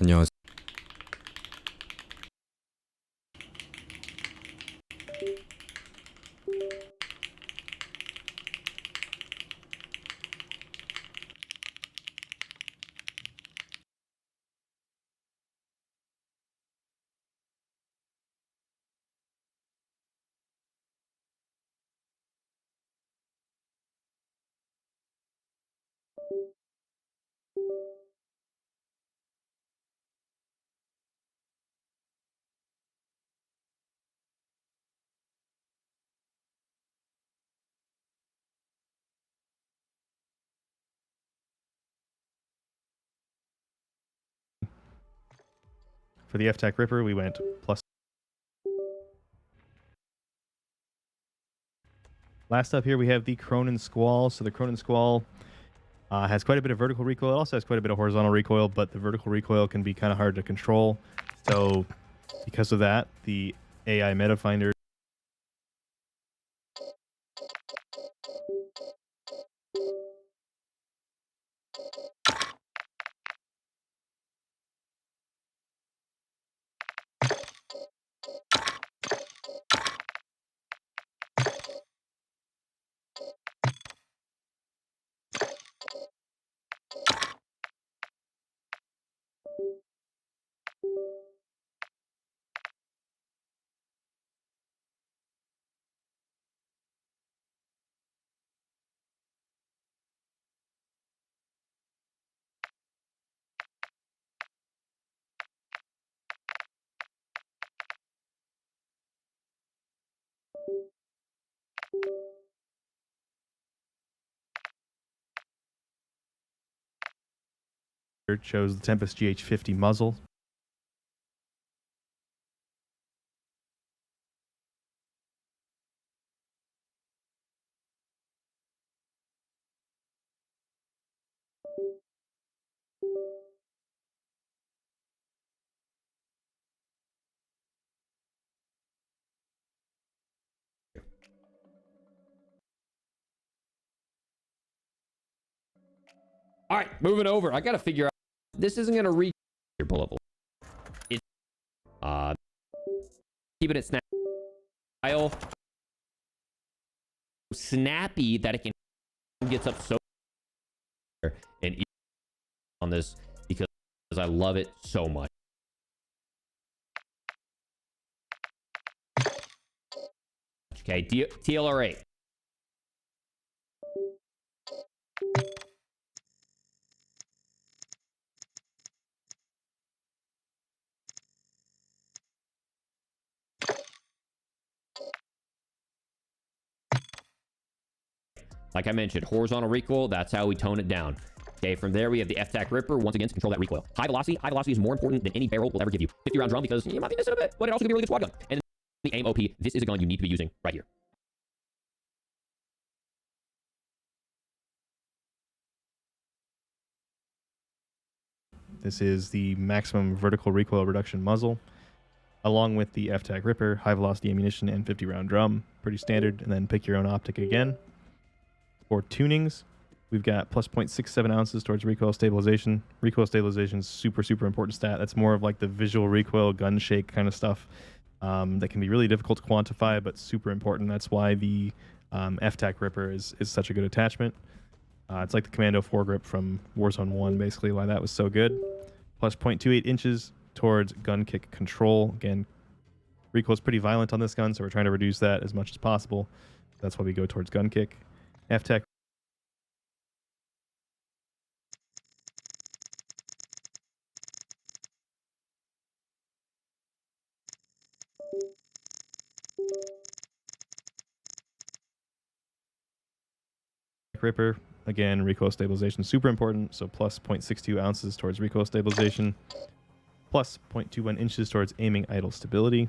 안녕하세요. For the F-Tac Ripper, we went plus. Last up here, we have the Cronin Squall. So the Cronin Squall has quite a bit of vertical recoil. It also has quite a bit of horizontal recoil, but the vertical recoil can be kind of hard to control. So because of that, the AI Meta Finder chose the Tempest GH50 muzzle. All right, moving over. I got to figure out. This isn't going to reach your bullet hole. It's keeping it snap. Snappy that it can gets up so and on this because I love it so much. Okay, TLR8. Like I mentioned, horizontal recoil, that's how we tone it down. Okay, from there we have the F-Tac Ripper, once again, to control that recoil. High velocity is more important than any barrel will ever give you. 50-round drum because you might be missing a bit, but it also can be a really good squad gun. And the AIM OP, this is a gun you need to be using right here. This is the maximum vertical recoil reduction muzzle, along with the F-Tac Ripper, high velocity ammunition, and 50 round drum. Pretty standard. And then pick your own optic again. For tunings, we've got plus 0.67 ounces towards recoil stabilization. Recoil stabilization is super, super important stat. That's more of like the visual recoil, gun shake kind of stuff that can be really difficult to quantify, but super important. That's why the F-Tac Ripper is such a good attachment. It's like the Commando foregrip from Warzone 1, basically, why that was so good. Plus 0.28 inches towards gun kick control. Again, recoil is pretty violent on this gun, so we're trying to reduce that as much as possible. That's why we go towards gun kick. F-Tac Ripper, again, recoil stabilization super important, so plus 0.62 ounces towards recoil stabilization, plus 0.21 inches towards aiming idle stability,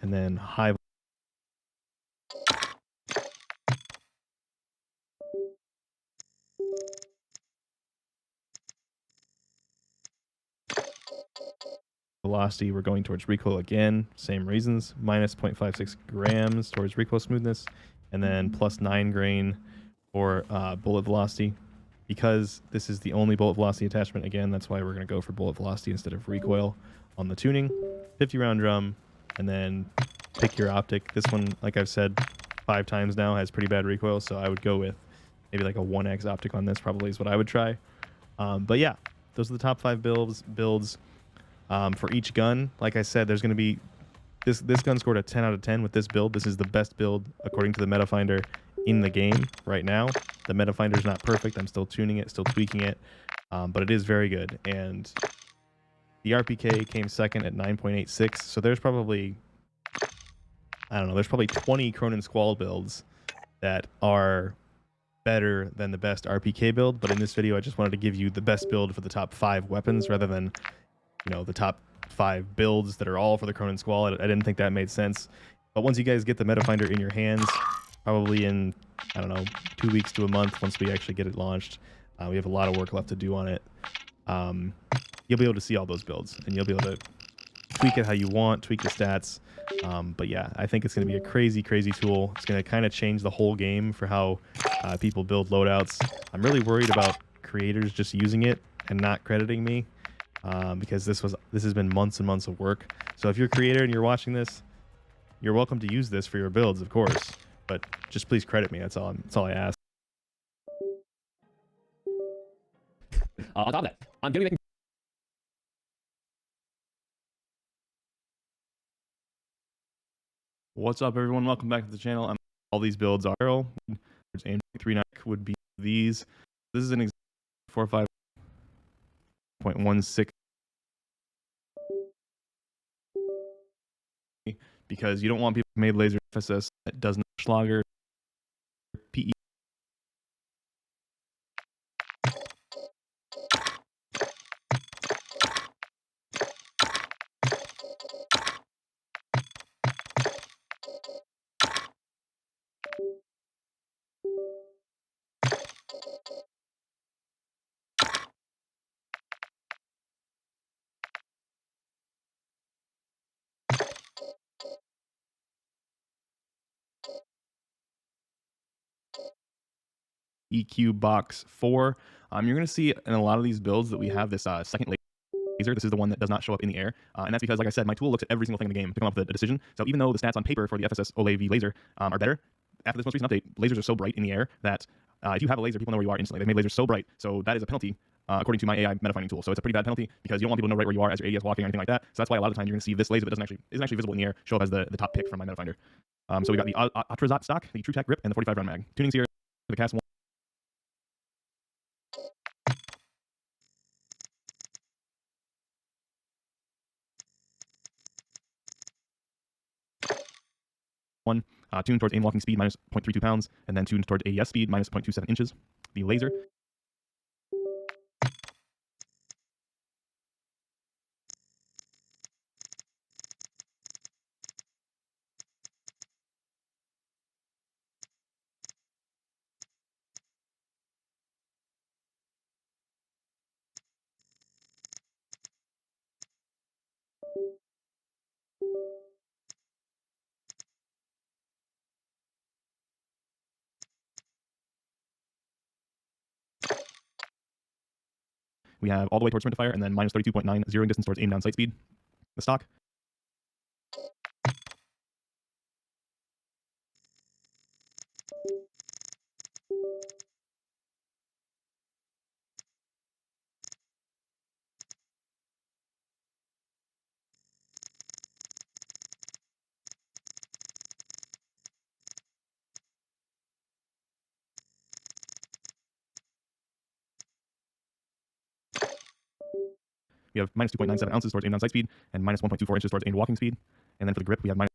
and then high velocity, we're going towards recoil again, same reasons, minus 0.56 grams towards recoil smoothness, and then plus 9 grain for bullet velocity. Because this is the only bullet velocity attachment, again, that's why we're going to go for bullet velocity instead of recoil on the tuning. 50 round drum, and then pick your optic. This one, like I've said 5 times now, has pretty bad recoil, so I would go with maybe like a 1x optic on this, probably is what I would try. But yeah, those are the top 5 builds for each gun. Like I said, there's going to be this gun scored a 10 out of 10 with this build. This is the best build according to the meta finder in the game right now. The meta finder is not perfect. I'm still tuning it, still tweaking it, but it is very good. And the RPK came second at 9.86. So there's probably, I don't know, there's probably 20 Cronin Squall builds that are better than the best RPK build. But in this video, I just wanted to give you the best build for the top 5 weapons rather than, you know, the top 5 builds that are all for the Cronin Squall. I didn't think that made sense. But once you guys get the meta finder in your hands, probably in, I don't know, 2 weeks to a month once we actually get it launched, we have a lot of work left to do on it. You'll be able to see all those builds, and you'll be able to tweak it how you want, tweak the stats. But yeah, I think it's going to be a crazy, crazy tool. It's going to kind of change the whole game for how people build loadouts. I'm really worried about creators just using it and not crediting me. Because this has been months and months of work. So if you're a creator and you're watching this, you're welcome to use this for your builds, of course. But just please credit me. That's all I ask. On top of that, I'm going to be making What's up, everyone? Welcome back to the channel. All these builds are aim 3 would be these. This is an example 45.16 because you don't want people who made laser FSS that does not Schlager PE. EQ box 4. You're going to see in a lot of these builds that we have this second laser. This is the one that does not show up in the air. And that's because, like I said, my tool looks at every single thing in the game to come up with a decision. So even though the stats on paper for the FSS Olay V laser are better, after this most recent update, lasers are so bright in the air that if you have a laser, people know where you are instantly. They've made lasers so bright. So that is a penalty according to my AI meta finding tool. So it's a pretty bad penalty because you don't want people to know right where you are as your ADS walking or anything like that. So that's why a lot of times you're going to see this laser that isn't actually visible in the air show up as the top pick from my meta finder. So we got the Atrazat stock, the TrueTac grip, and the 45 round mag. Tunings here, the cast 1, tuned towards aim walking speed minus 0.32 pounds, and then tuned towards ADS speed minus 0.27 inches. The laser We have all the way towards sprint to fire, and then minus 32.9, zeroing distance towards aim down sight speed. The stock. We have minus 2.97 ounces towards aim down sight speed, and minus 1.24 inches towards aimed walking speed. And then for the grip, we have minus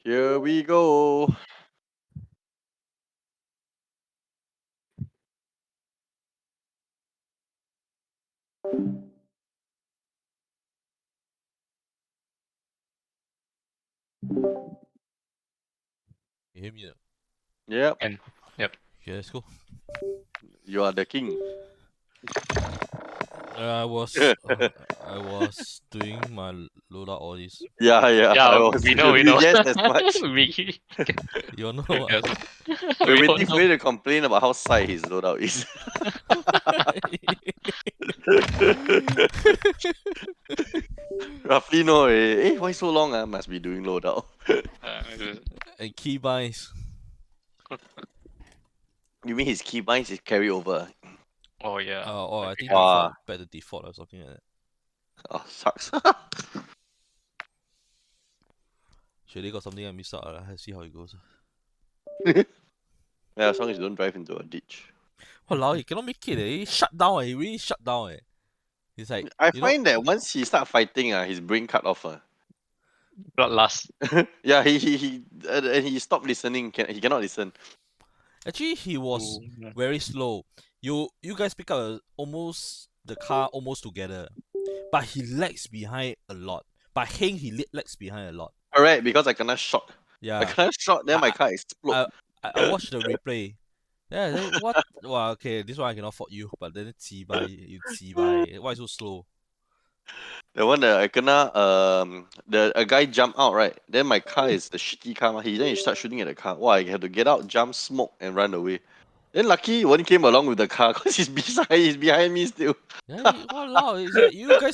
Here we go. You hear me? Yep, And yep. Okay, let's go. you are the king. I was doing my loadout all this. Yeah, I Yeah, was. we know. guessed as much. we You know what? yes. We're We all waiting for know. you to complain about how side his loadout is. Roughly know, why so long? Must be doing loadout. And keybinds. You mean his keybinds is carry over? Oh yeah. Or I think Wow. default, back to default or something like that. Oh, sucks. Surely got something I missed out. Let's see how it goes. Yeah, as long as you don't drive into a ditch. Walao, he cannot make it. He shut down. He really shut down. He's like, I you know, find that once he start fighting, his brain cut off. Bloodlust. Yeah, and he stopped listening. He cannot listen. actually he was Ooh. very slow. You guys pick up almost the car almost together, but he lags behind a lot. But Heng he lags behind a lot. Correct, because I kena shot. I Yeah, kena shot, then my car explode. I watched the replay. Yeah, then what? Well, okay, this one I cannot fault you, but then why so slow? The one that I kena, a guy jumped out, right? Then my car is the shitty car. Then he start shooting at the car. Wow, I had to get out, jump, smoke, and run away. Then lucky one came along with the car because he's behind me still. Yeah, walao, it's like you guys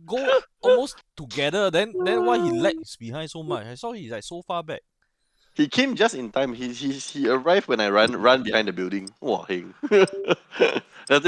go almost together. Then why he lags behind so much? I saw he's like so far back. He came just in time. He arrived when I run behind the building. Wow, heng. That's